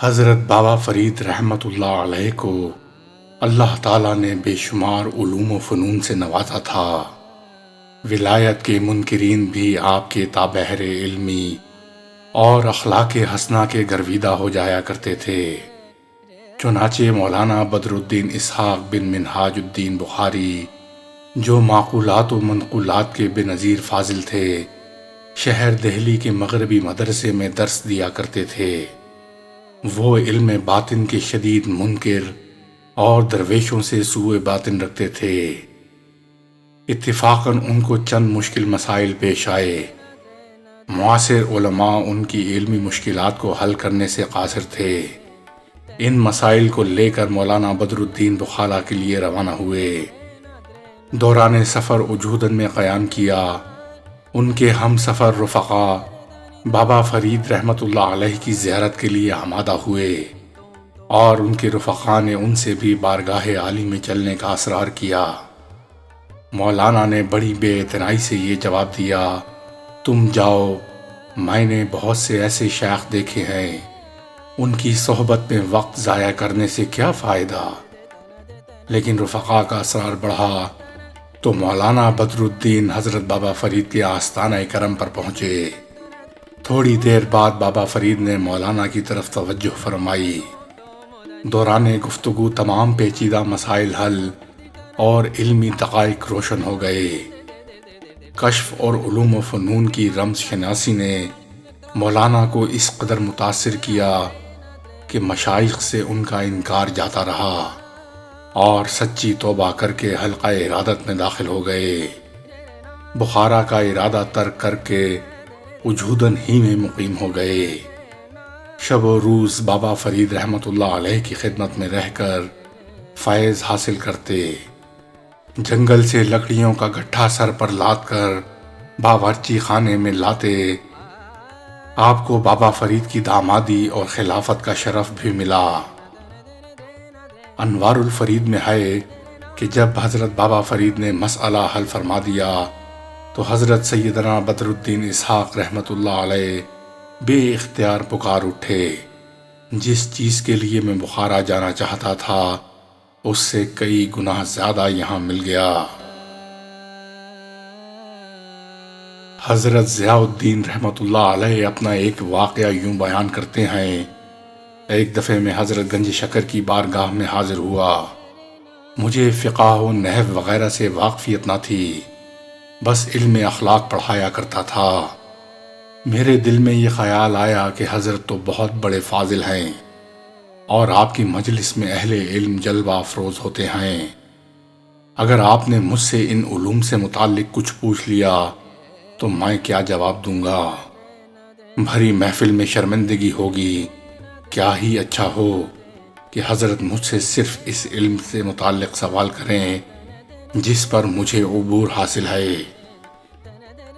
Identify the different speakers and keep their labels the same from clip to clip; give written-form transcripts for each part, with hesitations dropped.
Speaker 1: حضرت بابا فرید رحمۃ اللہ علیہ کو اللہ تعالیٰ نے بے شمار علوم و فنون سے نوازا تھا۔ ولایت کے منکرین بھی آپ کے تابحر علمی اور اخلاق حسنہ کے گرویدہ ہو جایا کرتے تھے۔ چنانچہ مولانا بدر الدین اسحاق بن منہاج الدین بخاری، جو معقولات و منقولات کے بے نظیر فاضل تھے، شہر دہلی کے مغربی مدرسے میں درس دیا کرتے تھے۔ وہ علم باطن کے شدید منکر اور درویشوں سے سوء باطن رکھتے تھے۔ اتفاقاً ان کو چند مشکل مسائل پیش آئے۔ معاصر علماء ان کی علمی مشکلات کو حل کرنے سے قاصر تھے۔ ان مسائل کو لے کر مولانا بدر الدین بخارا کے لیے روانہ ہوئے۔ دوران سفر وجودن میں قیام کیا۔ ان کے ہم سفر رفقا بابا فرید رحمۃ اللہ علیہ کی زیارت کے لیے آمادہ ہوئے، اور ان کے رفقا نے ان سے بھی بارگاہ عالی میں چلنے کا اصرار کیا۔ مولانا نے بڑی بے اعتنائی سے یہ جواب دیا، تم جاؤ، میں نے بہت سے ایسے شیخ دیکھے ہیں، ان کی صحبت میں وقت ضائع کرنے سے کیا فائدہ؟ لیکن رفقا کا اصرار بڑھا تو مولانا بدر الدین حضرت بابا فرید کے آستانہ کرم پر پہنچے۔ تھوڑی دیر بعد بابا فرید نے مولانا کی طرف توجہ فرمائی۔ دوران گفتگو تمام پیچیدہ مسائل حل اور علمی دقائق روشن ہو گئے۔ کشف اور علوم و فنون کی رمز شناسی نے مولانا کو اس قدر متاثر کیا کہ مشائخ سے ان کا انکار جاتا رہا، اور سچی توبہ کر کے حلقہ ارادت میں داخل ہو گئے۔ بخارا کا ارادہ ترک کر کے وجودن ہی میں مقیم ہو گئے۔ شب و روز بابا فرید رحمۃ اللہ علیہ کی خدمت میں رہ کر فیض حاصل کرتے۔ جنگل سے لکڑیوں کا گٹھا سر پر لاد کر باورچی خانے میں لاتے۔ آپ کو بابا فرید کی دامادی اور خلافت کا شرف بھی ملا۔ انوار الفرید میں ہے کہ جب حضرت بابا فرید نے مسئلہ حل فرما دیا تو حضرت سیدنا بدر الدین اسحاق رحمۃ اللہ علیہ بے اختیار پکار اٹھے، جس چیز کے لیے میں بخارا جانا چاہتا تھا اس سے کئی گنا زیادہ یہاں مل گیا۔ حضرت ضیاء الدین رحمۃ اللہ علیہ اپنا ایک واقعہ یوں بیان کرتے ہیں، ایک دفعے میں حضرت گنج شکر کی بارگاہ میں حاضر ہوا۔ مجھے فقہ و نحو وغیرہ سے واقفیت نہ تھی، بس علم اخلاق پڑھایا کرتا تھا۔ میرے دل میں یہ خیال آیا کہ حضرت تو بہت بڑے فاضل ہیں، اور آپ کی مجلس میں اہل علم جلوہ افروز ہوتے ہیں۔ اگر آپ نے مجھ سے ان علوم سے متعلق کچھ پوچھ لیا تو میں کیا جواب دوں گا؟ بھری محفل میں شرمندگی ہوگی۔ کیا ہی اچھا ہو کہ حضرت مجھ سے صرف اس علم سے متعلق سوال کریں جس پر مجھے عبور حاصل ہے۔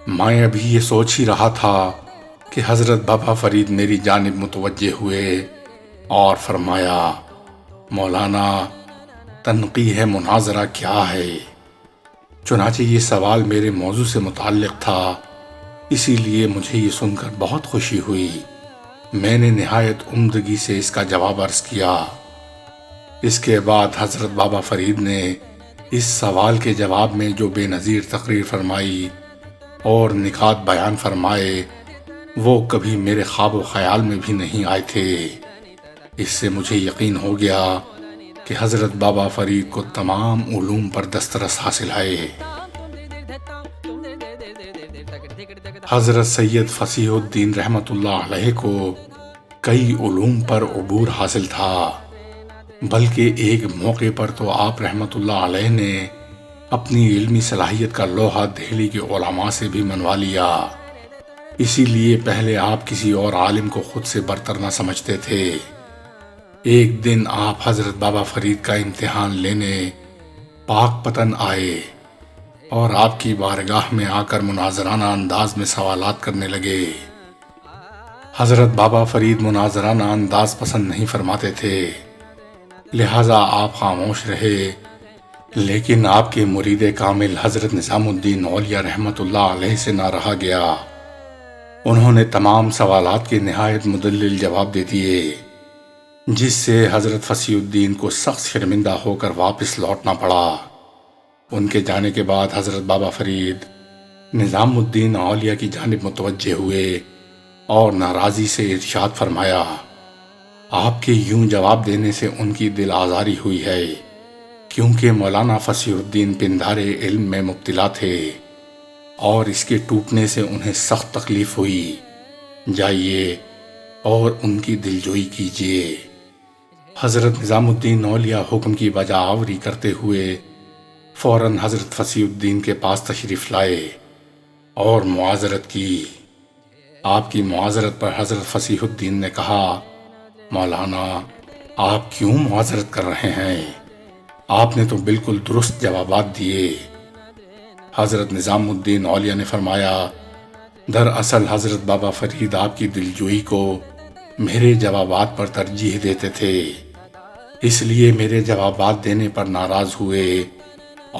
Speaker 1: میں ابھی یہ سوچ ہی رہا تھا کہ حضرت بابا فرید میری جانب متوجہ ہوئے اور فرمایا، مولانا، تنقیح مناظرہ کیا ہے؟ چنانچہ یہ سوال میرے موضوع سے متعلق تھا، اسی لیے مجھے یہ سن کر بہت خوشی ہوئی۔ میں نے نہایت عمدگی سے اس کا جواب عرض کیا۔ اس کے بعد حضرت بابا فرید نے اس سوال کے جواب میں جو بے نظیر تقریر فرمائی اور نکات بیان فرمائے، وہ کبھی میرے خواب و خیال میں بھی نہیں آئے تھے۔ اس سے مجھے یقین ہو گیا کہ حضرت بابا فرید کو تمام علوم پر دسترس حاصل ہے۔ حضرت سید فصیح الدین رحمۃ اللہ علیہ کو کئی علوم پر عبور حاصل تھا، بلکہ ایک موقع پر تو آپ رحمۃ اللہ علیہ نے اپنی علمی صلاحیت کا لوہا دہلی کے علماء سے بھی منوا لیا۔ اسی لیے پہلے آپ کسی اور عالم کو خود سے برتر نہ سمجھتے تھے۔ ایک دن آپ حضرت بابا فرید کا امتحان لینے پاک پتن آئے اور آپ کی بارگاہ میں آ کر مناظرانہ انداز میں سوالات کرنے لگے۔ حضرت بابا فرید مناظرانہ انداز پسند نہیں فرماتے تھے، لہذا آپ خاموش رہے، لیکن آپ کے مرید کامل حضرت نظام الدین اولیاء رحمۃ اللہ علیہ سے نہ رہا گیا۔ انہوں نے تمام سوالات کے نہایت مدلل جواب دے دیے۔ جس سے حضرت فصیح الدین کو سخت شرمندہ ہو کر واپس لوٹنا پڑا۔ ان کے جانے کے بعد حضرت بابا فرید نظام الدین اولیاء کی جانب متوجہ ہوئے اور ناراضی سے ارشاد فرمایا، آپ کے یوں جواب دینے سے ان کی دل آزاری ہوئی ہے، کیونکہ مولانا فصیح الدین پندار علم میں مبتلا تھے اور اس کے ٹوٹنے سے انہیں سخت تکلیف ہوئی۔ جائیے اور ان کی دلجوئی کیجیے۔ حضرت نظام الدین اولیاء حکم کی بجا آوری کرتے ہوئے فوراً حضرت فصیح الدین کے پاس تشریف لائے اور معاذرت کی۔ آپ کی معاذرت پر حضرت فصیح الدین نے کہا، مولانا آپ کیوں معاذرت کر رہے ہیں؟ آپ نے تو بالکل درست جوابات دیے۔ حضرت نظام الدین اولیاء نے فرمایا، دراصل حضرت بابا فرید آپ کی دلجوئی کو میرے جوابات پر ترجیح دیتے تھے، اس لیے میرے جوابات دینے پر ناراض ہوئے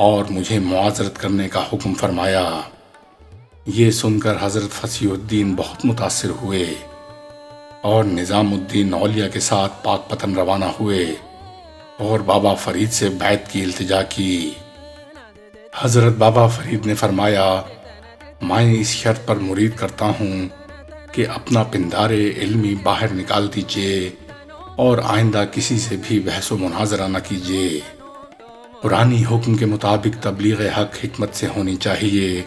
Speaker 1: اور مجھے معاذرت کرنے کا حکم فرمایا۔ یہ سن کر حضرت فصیح الدین بہت متاثر ہوئے اور نظام الدین اولیاء کے ساتھ پاک پتن روانہ ہوئے اور بابا فرید سے بیعت کی التجا کی۔ حضرت بابا فرید نے فرمایا، میں اس شرط پر مرید کرتا ہوں کہ اپنا پندار علمی باہر نکال دیجیے اور آئندہ کسی سے بھی بحث و مناظرہ نہ کیجیے۔ قرآنی حکم کے مطابق تبلیغ حق حکمت سے ہونی چاہیے،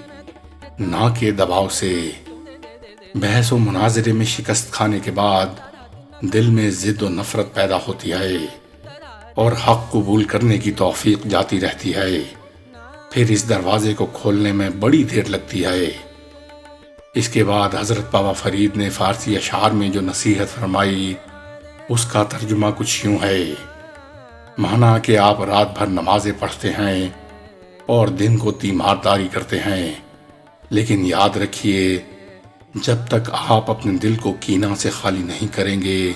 Speaker 1: نہ کہ دباؤ سے۔ بحث و مناظرے میں شکست کھانے کے بعد دل میں ضد و نفرت پیدا ہوتی ہے اور حق قبول کرنے کی توفیق جاتی رہتی ہے، پھر اس دروازے کو کھولنے میں بڑی دیر لگتی ہے۔ اس کے بعد حضرت بابا فرید نے فارسی اشعار میں جو نصیحت فرمائی اس کا ترجمہ کچھ یوں ہے، مانا کہ آپ رات بھر نمازیں پڑھتے ہیں اور دن کو تیمارداری کرتے ہیں، لیکن یاد رکھیے جب تک آپ اپنے دل کو کینہ سے خالی نہیں کریں گے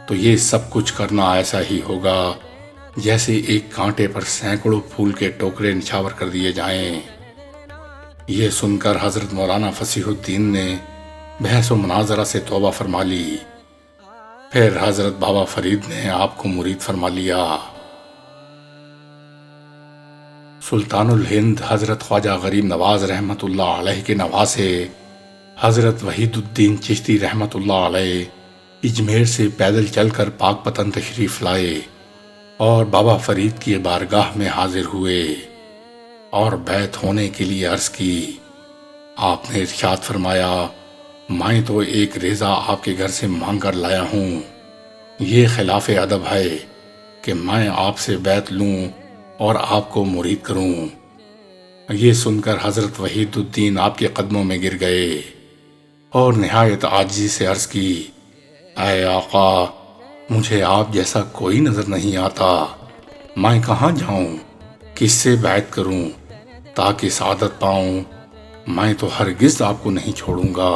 Speaker 1: تو یہ سب کچھ کرنا ایسا ہی ہوگا جیسے ایک کانٹے پر سینکڑوں پھول کے ٹوکرے نچھاور کر دیے جائیں۔ یہ سن کر حضرت مولانا فصیح الدین نے بحث و مناظرہ سے توبہ فرما لی۔ پھر حضرت بابا فرید نے آپ کو مرید فرما لیا۔ سلطان الہند حضرت خواجہ غریب نواز رحمۃ اللہ علیہ کے نواسے حضرت وحید الدین چشتی رحمۃ اللہ علیہ اجمیر سے پیدل چل کر پاک پتن تشریف لائے اور بابا فرید کی بارگاہ میں حاضر ہوئے اور بیعت ہونے کے لیے عرض کی۔ آپ نے ارشاد فرمایا، میں تو ایک ریزہ آپ کے گھر سے مانگ کر لایا ہوں، یہ خلاف ادب ہے کہ میں آپ سے بیعت لوں اور آپ کو مرید کروں۔ یہ سن کر حضرت وحید الدین آپ کے قدموں میں گر گئے اور نہایت عاجزی سے عرض کی، اے آقا، مجھے آپ جیسا کوئی نظر نہیں آتا، میں کہاں جاؤں، کس سے بیعت کروں تاکہ سعادت پاؤں؟ میں تو ہرگز آپ کو نہیں چھوڑوں گا۔